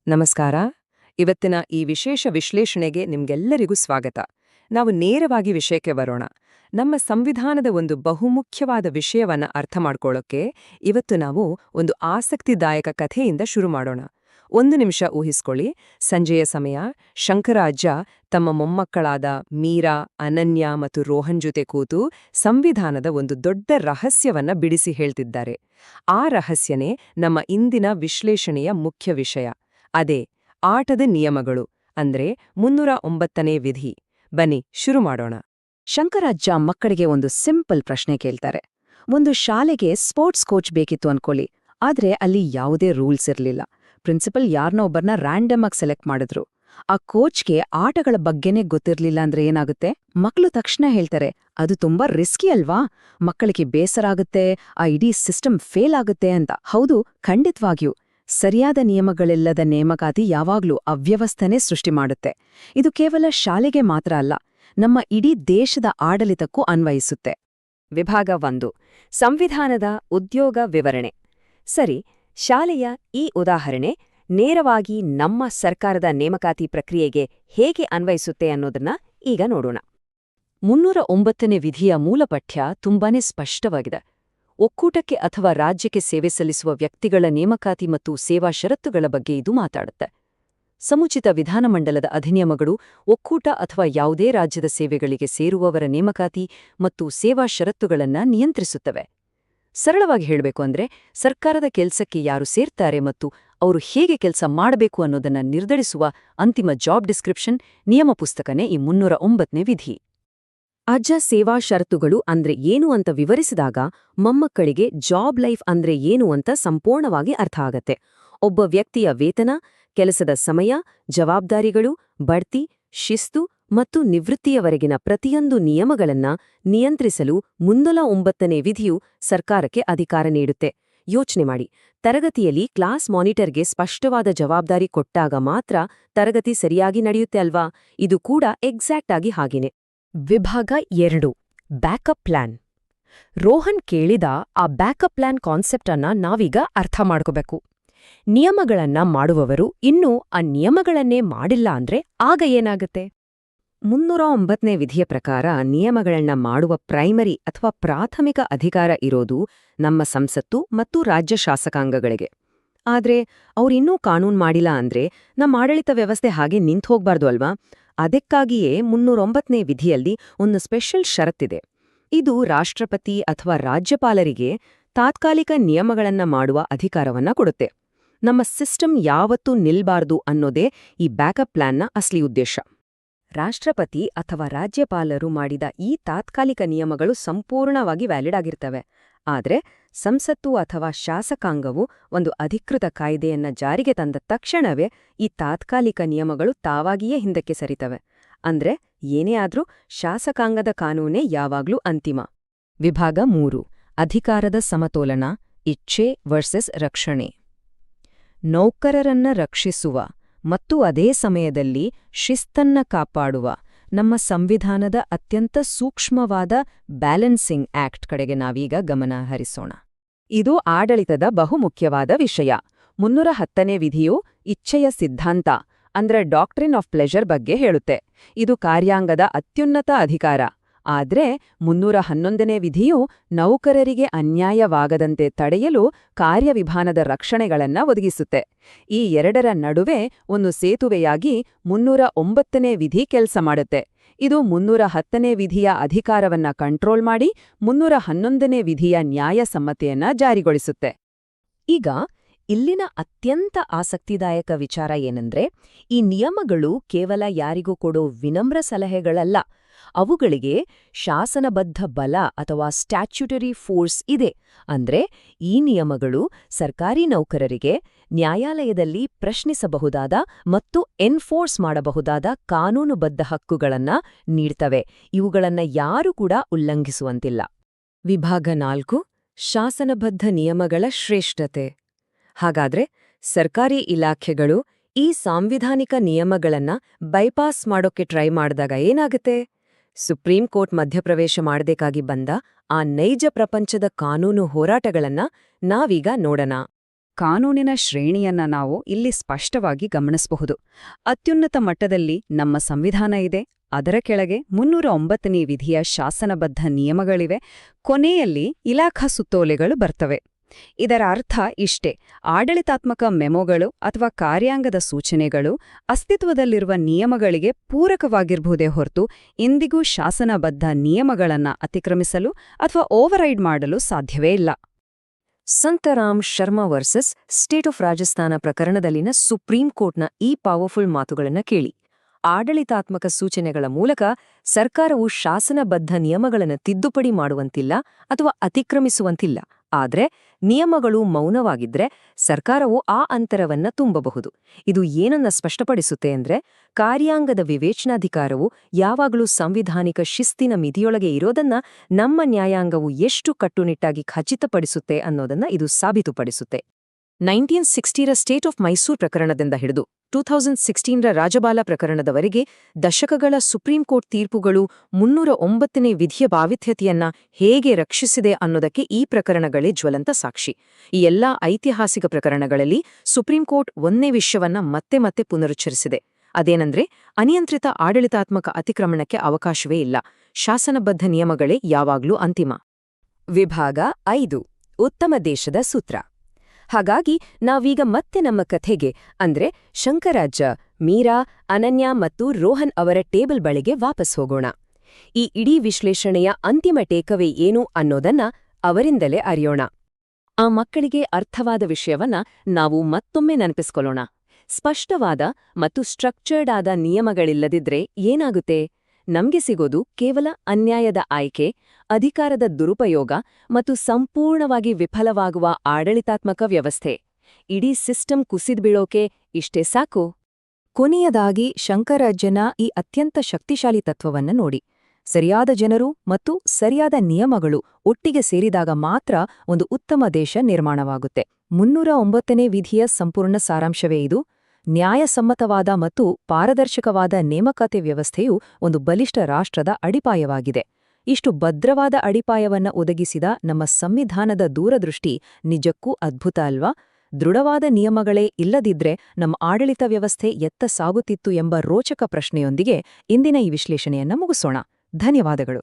ನಮಸ್ಕಾರ. ಇವತ್ತಿನ ಈ ವಿಶೇಷ ವಿಶ್ಲೇಷಣೆಗೆ ನಿಮ್ಗೆಲ್ಲರಿಗೂ ಸ್ವಾಗತ. ನಾವು ನೇರವಾಗಿ ವಿಷಯಕ್ಕೆ ಬರೋಣ. ನಮ್ಮ ಸಂವಿಧಾನದ ಒಂದು ಬಹುಮುಖ್ಯವಾದ ವಿಷಯವನ್ನ ಅರ್ಥ ಮಾಡ್ಕೊಳ್ಳೋಕೆ ಇವತ್ತು ನಾವು ಒಂದು ಆಸಕ್ತಿದಾಯಕ ಕಥೆಯಿಂದ ಶುರು ಮಾಡೋಣ. ಒಂದು ನಿಮಿಷ ಊಹಿಸ್ಕೊಳ್ಳಿ. ಸಂಜೆಯ ಸಮಯ. ಶಂಕರಾಜ್ಯ ತಮ್ಮ ಮೊಮ್ಮಕ್ಕಳಾದ ಮೀರಾ, ಅನನ್ಯ ಮತ್ತು ರೋಹನ್ ಜೊತೆ ಕೂತು ಸಂವಿಧಾನದ ಒಂದು ದೊಡ್ಡ ರಹಸ್ಯವನ್ನ ಬಿಡಿಸಿ ಹೇಳ್ತಿದ್ದಾರೆ. ಆ ರಹಸ್ಯನೇ ನಮ್ಮ ಇಂದಿನ ವಿಶ್ಲೇಷಣೆಯ ಮುಖ್ಯ ವಿಷಯ. ಅದೇ ಆಟದ ನಿಯಮಗಳು, ಅಂದ್ರೆ 309ನೇ ವಿಧಿ. ಬನ್ನಿ ಶುರು ಮಾಡೋಣ. ಶಂಕರಾಜ್ಯ ಮಕ್ಕಳಿಗೆ ಒಂದು ಸಿಂಪಲ್ ಪ್ರಶ್ನೆ ಕೇಳ್ತಾರೆ. ಒಂದು ಶಾಲೆಗೆ ಸ್ಪೋರ್ಟ್ಸ್ ಕೋಚ್ ಬೇಕಿತ್ತು ಅನ್ಕೊಳ್ಳಿ. ಆದ್ರೆ ಅಲ್ಲಿ ಯಾವುದೇ ರೂಲ್ಸ್ ಇರ್ಲಿಲ್ಲ. ಪ್ರಿನ್ಸಿಪಲ್ ಯಾರನ್ನೋ ಒಬ್ಬರನ್ನ ರ್ಯಾಂಡಮ್ ಆಗಿ ಸೆಲೆಕ್ಟ್ ಮಾಡಿದ್ರು. ಆ ಕೋಚ್ಗೆ ಆಟಗಳ ಬಗ್ಗೆನೇ ಗೊತ್ತಿರ್ಲಿಲ್ಲ ಅಂದ್ರೆ ಏನಾಗುತ್ತೆ? ಮಕ್ಕಳು ತಕ್ಷಣ ಹೇಳ್ತಾರೆ, ಅದು ತುಂಬಾ ರಿಸ್ಕಿ ಅಲ್ವಾ, ಮಕ್ಕಳಿಗೆ ಬೇಸರ ಆಗುತ್ತೆ, ಆ ಇಡೀ ಸಿಸ್ಟಮ್ ಫೇಲ್ ಆಗುತ್ತೆ ಅಂತ. ಹೌದು, ಖಂಡಿತವಾಗಿಯೂ. ಸರಿಯಾದ ನಿಯಮಗಳಿಲ್ಲದ ನೇಮಕಾತಿ ಯಾವಾಗ್ಲೂ ಅವ್ಯವಸ್ಥೆನೇ ಸೃಷ್ಟಿ ಮಾಡುತ್ತೆ. ಇದು ಕೇವಲ ಶಾಲೆಗೆ ಮಾತ್ರ ಅಲ್ಲ, ನಮ್ಮ ಇಡೀ ದೇಶದ ಆಡಳಿತಕ್ಕೂ ಅನ್ವಯಿಸುತ್ತೆ. ವಿಭಾಗ 1. ಸಂವಿಧಾನದ ಉದ್ಯೋಗ ವಿವರಣೆ. ಸರಿ, ಶಾಲೆಯ ಈ ಉದಾಹರಣೆ ನೇರವಾಗಿ ನಮ್ಮ ಸರ್ಕಾರದ ನೇಮಕಾತಿ ಪ್ರಕ್ರಿಯೆಗೆ ಹೇಗೆ ಅನ್ವಯಿಸುತ್ತೆ ಅನ್ನೋದನ್ನ ಈಗ ನೋಡೋಣ. 309ನೇ ವಿಧಿಯ ಮೂಲಪಠ್ಯ ತುಂಬಾನೇ ಸ್ಪಷ್ಟವಾಗಿದೆ. ಒಕ್ಕೂಟಕ್ಕೆ ಅಥವಾ ರಾಜ್ಯಕ್ಕೆ ಸೇವೆ ಸಲ್ಲಿಸುವ ವ್ಯಕ್ತಿಗಳ ನೇಮಕಾತಿ ಮತ್ತು ಸೇವಾ ಷರತ್ತುಗಳ ಬಗ್ಗೆ ಇದು ಮಾತಾಡುತ್ತೆ. ಸಮುಚಿತ ವಿಧಾನಮಂಡಲದ ಅಧಿನಿಯಮಗಳು ಒಕ್ಕೂಟ ಅಥವಾ ಯಾವುದೇ ರಾಜ್ಯದ ಸೇವೆಗಳಿಗೆ ಸೇರುವವರ ನೇಮಕಾತಿ ಮತ್ತು ಸೇವಾ ಷರತ್ತುಗಳನ್ನ ನಿಯಂತ್ರಿಸುತ್ತವೆ. ಸರಳವಾಗಿ ಹೇಳಬೇಕು ಅಂದ್ರೆ, ಸರ್ಕಾರದ ಕೆಲ್ಸಕ್ಕೆ ಯಾರು ಸೇರ್ತಾರೆ ಮತ್ತು ಅವರು ಹೇಗೆ ಕೆಲಸ ಮಾಡಬೇಕು ಅನ್ನೋದನ್ನ ನಿರ್ಧರಿಸುವ ಅಂತಿಮ ಜಾಬ್ ಡಿಸ್ಕ್ರಿಪ್ಷನ್ ನಿಯಮ ಪುಸ್ತಕನೇ ಈ 309ನೇ ವಿಧಿ. ಅಜ್ಜ ಸೇವಾ ಷರತ್ತುಗಳು ಅಂದ್ರೆ ಏನು ಅಂತ ವಿವರಿಸಿದಾಗ ಮೊಮ್ಮಕ್ಕಳಿಗೆ ಜಾಬ್ ಲೈಫ್ ಅಂದ್ರೆ ಏನು ಅಂತ ಸಂಪೂರ್ಣವಾಗಿ ಅರ್ಥ ಆಗತ್ತೆ. ಒಬ್ಬ ವ್ಯಕ್ತಿಯ ವೇತನ, ಕೆಲಸದ ಸಮಯ, ಜವಾಬ್ದಾರಿಗಳು, ಬಡ್ತಿ, ಶಿಸ್ತು ಮತ್ತು ನಿವೃತ್ತಿಯವರೆಗಿನ ಪ್ರತಿಯೊಂದು ನಿಯಮಗಳನ್ನ ನಿಯಂತ್ರಿಸಲು 309ನೇ ವಿಧಿಯು ಸರ್ಕಾರಕ್ಕೆ ಅಧಿಕಾರ ನೀಡುತ್ತೆ. ಯೋಚನೆ ಮಾಡಿ, ತರಗತಿಯಲ್ಲಿ ಕ್ಲಾಸ್ ಮಾನಿಟರ್ಗೆ ಸ್ಪಷ್ಟವಾದ ಜವಾಬ್ದಾರಿ ಕೊಟ್ಟಾಗ ಮಾತ್ರ ತರಗತಿ ಸರಿಯಾಗಿ ನಡೆಯುತ್ತೆ ಅಲ್ವಾ? ಇದು ಕೂಡ ಎಕ್ಸಾಕ್ಟ್ ಆಗಿ ಹಾಗೇನೆ. ವಿಭಾಗ 2. Backup plan. ರೋಹನ್ ಕೇಳಿದ ಆ ಬ್ಯಾಕಪ್ ಪ್ಲಾನ್ ಕಾನ್ಸೆಪ್ಟ್ ಅನ್ನ ನಾವೀಗ ಅರ್ಥ ಮಾಡ್ಕೋಬೇಕು. ನಿಯಮಗಳನ್ನ ಮಾಡುವವರು ಇನ್ನೂ ಆ ನಿಯಮಗಳನ್ನೇ ಮಾಡಿಲ್ಲ ಅಂದ್ರೆ ಆಗ ಏನಾಗುತ್ತೆ? 309ನೇ ವಿಧಿಯ ಪ್ರಕಾರ ನಿಯಮಗಳನ್ನ ಮಾಡುವ ಪ್ರೈಮರಿ ಅಥವಾ ಪ್ರಾಥಮಿಕ ಅಧಿಕಾರ ಇರೋದು ನಮ್ಮ ಸಂಸತ್ತು ಮತ್ತು ರಾಜ್ಯ ಶಾಸಕಾಂಗಗಳಿಗೆ. ಆದ್ರೆ ಅವ್ರಿನ್ನೂ ಕಾನೂನು ಮಾಡಿಲ್ಲ ಅಂದ್ರೆ ನಮ್ಮ ಆಡಳಿತ ವ್ಯವಸ್ಥೆ ಹಾಗೆ ನಿಂತು ಹೋಗ್ಬಾರ್ದು ಅಲ್ವಾ? ಅದಕ್ಕಾಗಿಯೇ 309ನೇ ವಿಧಿಯಲ್ಲಿ ಒಂದು ಸ್ಪೆಷಲ್ ಷರತ್ತಿದೆ. ಇದು ರಾಷ್ಟ್ರಪತಿ ಅಥವಾ ರಾಜ್ಯಪಾಲರಿಗೆ ತಾತ್ಕಾಲಿಕ ನಿಯಮಗಳನ್ನ ಮಾಡುವ ಅಧಿಕಾರವನ್ನ ಕೊಡುತ್ತೆ. ನಮ್ಮ ಸಿಸ್ಟಮ್ ಯಾವತ್ತೂ ನಿಲ್ಬಾರ್ದು ಅನ್ನೋದೇ ಈ ಬ್ಯಾಕಪ್ ಪ್ಲಾನ್ನ ಅಸಲಿ ಉದ್ದೇಶ. ರಾಷ್ಟ್ರಪತಿ ಅಥವಾ ರಾಜ್ಯಪಾಲರು ಮಾಡಿದ ಈ ತಾತ್ಕಾಲಿಕ ನಿಯಮಗಳು ಸಂಪೂರ್ಣವಾಗಿ ವ್ಯಾಲಿಡ್ ಆಗಿರ್ತವೆ. ಆದ್ರೆ ಸಂಸತ್ತು ಅಥವಾ ಶಾಸಕಾಂಗವು ಒಂದು ಅಧಿಕೃತ ಕಾಯ್ದೆಯನ್ನ ಜಾರಿಗೆ ತಂದ ತಕ್ಷಣವೇ ಈ ತಾತ್ಕಾಲಿಕ ನಿಯಮಗಳು ತಾವಾಗಿಯೇ ಹಿಂದಕ್ಕೆ ಸರಿತವೆ. ಅಂದ್ರೆ ಏನೇ ಆದ್ರೂ ಶಾಸಕಾಂಗದ ಕಾನೂನೇ ಯಾವಾಗ್ಲೂ ಅಂತಿಮ. ವಿಭಾಗ 3. ಅಧಿಕಾರದ ಸಮತೋಲನ, ಇಚ್ಛೆ ವರ್ಸಸ್ ರಕ್ಷಣೆ. ನೌಕರರನ್ನ ರಕ್ಷಿಸುವ ಮತ್ತು ಅದೇ ಸಮಯದಲ್ಲಿ ಶಿಸ್ತನ್ನ ಕಾಪಾಡುವ ನಮ್ಮ ಸಂವಿಧಾನದ ಅತ್ಯಂತ ಸೂಕ್ಷ್ಮವಾದ ಬ್ಯಾಲೆನ್ಸಿಂಗ್ ಆಕ್ಟ್ ಕಡೆಗೆ ನಾವೀಗ ಗಮನ ಹರಿಸೋಣ. ಇದು ಆಡಳಿತದ ಬಹುಮುಖ್ಯವಾದ ವಿಷಯ. 310ನೇ ವಿಧಿಯು ಇಚ್ಛೆಯ ಸಿದ್ಧಾಂತ ಅಂದ್ರೆ ಡಾಕ್ಟ್ರಿನ್ ಆಫ್ ಪ್ಲೆಜರ್ ಬಗ್ಗೆ ಹೇಳುತ್ತೆ. ಇದು ಕಾರ್ಯಾಂಗದ ಅತ್ಯುನ್ನತ ಅಧಿಕಾರ. ಆದ್ರೆ 311ನೇ ವಿಧಿಯು ನೌಕರರಿಗೆ ಅನ್ಯಾಯವಾಗದಂತೆ ತಡೆಯಲು ಕಾರ್ಯವಿಧಾನದ ರಕ್ಷಣೆಗಳನ್ನ ಒದಗಿಸುತ್ತೆ. ಈ ಎರಡರ ನಡುವೆ ಒಂದು ಸೇತುವೆಯಾಗಿ 309ನೇ ವಿಧಿ ಕೆಲಸ ಮಾಡುತ್ತೆ. ಇದು 310ನೇ ವಿಧಿಯ ಅಧಿಕಾರವನ್ನ ಕಂಟ್ರೋಲ್ ಮಾಡಿ 311ನೇ ವಿಧಿಯ ನ್ಯಾಯಸಮ್ಮತೆಯನ್ನ ಜಾರಿಗೊಳಿಸುತ್ತೆ. ಈಗ ಇಲ್ಲಿನ ಅತ್ಯಂತ ಆಸಕ್ತಿದಾಯಕ ವಿಚಾರ ಏನಂದ್ರೆ, ಈ ನಿಯಮಗಳು ಕೇವಲ ಯಾರಿಗೂ ಕೊಡೋ ವಿನಮ್ರ ಸಲಹೆಗಳಲ್ಲ, ಅವುಗಳಿಗೆ ಶಾಸನಬದ್ಧ ಬಲ ಅಥವಾ ಸ್ಟ್ಯಾಚ್ಯುಟರಿ ಫೋರ್ಸ್ ಇದೆ. ಅಂದ್ರೆ ಈ ನಿಯಮಗಳು ಸರ್ಕಾರಿ ನೌಕರರಿಗೆ ನ್ಯಾಯಾಲಯದಲ್ಲಿ ಪ್ರಶ್ನಿಸಬಹುದಾದ ಮತ್ತು ಎನ್ಫೋರ್ಸ್ ಮಾಡಬಹುದಾದ ಕಾನೂನುಬದ್ಧ ಹಕ್ಕುಗಳನ್ನ ನೀಡ್ತವೆ. ಇವುಗಳನ್ನ ಯಾರೂ ಕೂಡ ಉಲ್ಲಂಘಿಸುವಂತಿಲ್ಲ. ವಿಭಾಗ 4. ಶಾಸನಬದ್ಧ ನಿಯಮಗಳ ಶ್ರೇಷ್ಠತೆ. ಹಾಗಾದ್ರೆ ಸರ್ಕಾರಿ ಇಲಾಖೆಗಳು ಈ ಸಾಂವಿಧಾನಿಕ ನಿಯಮಗಳನ್ನ ಬೈಪಾಸ್ ಮಾಡೋಕೆ ಟ್ರೈ ಮಾಡಿದಾಗ ಏನಾಗುತ್ತೆ? ಸುಪ್ರೀಂ ಕೋರ್ಟ್ ಮಧ್ಯಪ್ರವೇಶ ಮಾಡಬೇಕಾಗಿ ಬಂದ ಆ ನೈಜ ಪ್ರಪಂಚದ ಕಾನೂನು ಹೋರಾಟಗಳನ್ನ ನಾವೀಗ ನೋಡೋಣ. ಕಾನೂನಿನ ಶ್ರೇಣಿಯನ್ನ ನಾವು ಇಲ್ಲಿ ಸ್ಪಷ್ಟವಾಗಿ ಗಮನಿಸಬಹುದು. ಅತ್ಯುನ್ನತ ಮಟ್ಟದಲ್ಲಿ ನಮ್ಮ ಸಂವಿಧಾನ ಇದೆ, ಅದರ ಕೆಳಗೆ 309ನೇ ವಿಧಿಯ ಶಾಸನಬದ್ಧ ನಿಯಮಗಳಿವೆ, ಕೊನೆಯಲ್ಲಿ ಇಲಾಖಾ ಸುತ್ತೋಲೆಗಳು ಬರ್ತವೆ. ಇದರ ಅರ್ಥ ಇಷ್ಟೇ: ಆಡಳಿತಾತ್ಮಕ ಮೆಮೊಗಳು ಅಥವಾ ಕಾರ್ಯಾಂಗದ ಸೂಚನೆಗಳು ಅಸ್ತಿತ್ವದಲ್ಲಿರುವ ನಿಯಮಗಳಿಗೆ ಪೂರಕವಾಗಿರಬಹುದೇ ಹೊರತು ಇಂದಿಗೂ ಶಾಸನಬದ್ಧ ನಿಯಮಗಳನ್ನ ಅತಿಕ್ರಮಿಸಲು ಅಥವಾ ಓವರ್ರೈಡ್ ಮಾಡಲು ಸಾಧ್ಯವೇ ಇಲ್ಲ. Santram Sharma versus state of Rajasthan ಪ್ರಕರಣದಲ್ಲಿನ ಸುಪ್ರೀಂ ಕೋರ್ಟ್ನ ಈ ಪವರ್ಫುಲ್ ಮಾತುಗಳನ್ನ ಕೇಳಿ. ಆಡಳಿತಾತ್ಮಕ ಸೂಚನೆಗಳ ಮೂಲಕ ಸರ್ಕಾರವು ಶಾಸನಬದ್ಧ ನಿಯಮಗಳನ್ನು ತಿದ್ದುಪಡಿ ಮಾಡುವಂತಿಲ್ಲ ಅಥವಾ ಅತಿಕ್ರಮಿಸುವಂತಿಲ್ಲ. ಆದ್ರೆ ನಿಯಮಗಳು ಮೌನವಾಗಿದ್ರೆ ಸರ್ಕಾರವು ಆ ಅಂತರವನ್ನ ತುಂಬಬಹುದು. ಇದು ಏನನ್ನ ಸ್ಪಷ್ಟಪಡಿಸುತ್ತೆ ಅಂದ್ರೆ, ಕಾರ್ಯಾಂಗದ ವಿವೇಚನಾಧಿಕಾರವು ಯಾವಾಗಲೂ ಸಂವಿಧಾನಿಕ ಶಿಸ್ತಿನ ಮಿತಿಯೊಳಗೆ ಇರೋದನ್ನ ನಮ್ಮ ನ್ಯಾಯಾಂಗವು ಎಷ್ಟು ಕಟ್ಟುನಿಟ್ಟಾಗಿ ಖಚಿತಪಡಿಸುತ್ತೆ ಅನ್ನೋದನ್ನ ಇದು ಸಾಬೀತುಪಡಿಸುತ್ತೆ. 1960ರ ಸ್ಟೇಟ್ ಆಫ್ ಮೈಸೂರು ಪ್ರಕರಣದಿಂದ ಹಿಡಿದು 2016ರ ರಾಜಬಾಲ ಪ್ರಕರಣದವರೆಗೆ ದಶಕಗಳ ಸುಪ್ರೀಂ ಕೋರ್ಟ್ ತೀರ್ಪುಗಳು 309ನೇ ವಿಧಿಯ ಪಾವಿತ್ರ್ಯತೆಯನ್ನ ಹೇಗೆ ರಕ್ಷಿಸಿದೆ ಅನ್ನೋದಕ್ಕೆ ಈ ಪ್ರಕರಣಗಳೇ ಜ್ವಲಂತ ಸಾಕ್ಷಿ. ಈ ಎಲ್ಲಾ ಐತಿಹಾಸಿಕ ಪ್ರಕರಣಗಳಲ್ಲಿ ಸುಪ್ರೀಂ ಕೋರ್ಟ್ ಒಂದೇ ವಿಷಯವನ್ನ ಮತ್ತೆ ಮತ್ತೆ ಪುನರುಚ್ಚರಿಸಿದೆ. ಅದೇನಂದ್ರೆ, ಅನಿಯಂತ್ರಿತ ಆಡಳಿತಾತ್ಮಕ ಅತಿಕ್ರಮಣಕ್ಕೆ ಅವಕಾಶವೇ ಇಲ್ಲ, ಶಾಸನಬದ್ಧ ನಿಯಮಗಳೇ ಯಾವಾಗ್ಲೂ ಅಂತಿಮ. ವಿಭಾಗ 5: ಉತ್ತಮ ದೇಶದ ಸೂತ್ರ. ಹಾಗಾಗಿ ನಾವೀಗ ಮತ್ತೆ ನಮ್ಮ ಕಥೆಗೆ, ಅಂದ್ರೆ ಶಂಕರಾಜ, ಮೀರಾ, ಅನನ್ಯ ಮತ್ತು ರೋಹನ್ ಅವರ ಟೇಬಲ್ ಬಳಿಗೆ ವಾಪಸ್ ಹೋಗೋಣ. ಈ ಇಡೀ ವಿಶ್ಲೇಷಣೆಯ ಅಂತಿಮ ಟೇಕವೇ ಏನು ಅನ್ನೋದನ್ನ ಅವರಿಂದಲೇ ಅರಿಯೋಣ. ಆ ಮಕ್ಕಳಿಗೆ ಅರ್ಥವಾದ ವಿಷಯವನ್ನ ನಾವು ಮತ್ತೊಮ್ಮೆ ನೆನಪಿಸ್ಕೊಳ್ಳೋಣ. ಸ್ಪಷ್ಟವಾದ ಮತ್ತು ಸ್ಟ್ರಕ್ಚರ್ಡ್ ಆದ ನಿಯಮಗಳಿಲ್ಲದಿದ್ರೆ ಏನಾಗುತ್ತೆ? ನಮ್ಗೆ ಸಿಗೋದು ಕೇವಲ ಅನ್ಯಾಯದ ಆಯ್ಕೆ, ಅಧಿಕಾರದ ದುರುಪಯೋಗ ಮತ್ತು ಸಂಪೂರ್ಣವಾಗಿ ವಿಫಲವಾಗುವ ಆಡಳಿತಾತ್ಮಕ ವ್ಯವಸ್ಥೆ. ಇಡೀ ಸಿಸ್ಟಮ್ ಕುಸಿದ್ಬೀಳೋಕೆ ಇಷ್ಟೇ ಸಾಕು. ಕೊನೆಯದಾಗಿ ಶಂಕರಾಜ್ಯನ ಈ ಅತ್ಯಂತ ಶಕ್ತಿಶಾಲಿ ತತ್ವವನ್ನ ನೋಡಿ: ಸರಿಯಾದ ಜನರು ಮತ್ತು ಸರಿಯಾದ ನಿಯಮಗಳು ಒಟ್ಟಿಗೆ ಸೇರಿದಾಗ ಮಾತ್ರ ಒಂದು ಉತ್ತಮ ದೇಶ ನಿರ್ಮಾಣವಾಗುತ್ತೆ. 309ನೇ ವಿಧಿಯ ಸಂಪೂರ್ಣ ಸಾರಾಂಶವೇ ಇದು. ನ್ಯಾಯಸಮ್ಮತವಾದ ಮತ್ತು ಪಾರದರ್ಶಕವಾದ ನೇಮಕಾತಿ ವ್ಯವಸ್ಥೆಯು ಒಂದು ಬಲಿಷ್ಠ ರಾಷ್ಟ್ರದ ಅಡಿಪಾಯವಾಗಿದೆ. ಇಷ್ಟು ಭದ್ರವಾದ ಅಡಿಪಾಯವನ್ನ ಒದಗಿಸಿದ ನಮ್ಮ ಸಂವಿಧಾನದ ದೂರದೃಷ್ಟಿ ನಿಜಕ್ಕೂ ಅದ್ಭುತ ಅಲ್ವಾ? ದೃಢವಾದ ನಿಯಮಗಳೇ ಇಲ್ಲದಿದ್ರೆ ನಮ್ಮ ಆಡಳಿತ ವ್ಯವಸ್ಥೆ ಎತ್ತ ಸಾಗುತ್ತಿತ್ತು ಎಂಬ ರೋಚಕ ಪ್ರಶ್ನೆಯೊಂದಿಗೆ ಇಂದಿನ ಈ ವಿಶ್ಲೇಷಣೆಯನ್ನ ಮುಗಿಸೋಣ. ಧನ್ಯವಾದಗಳು.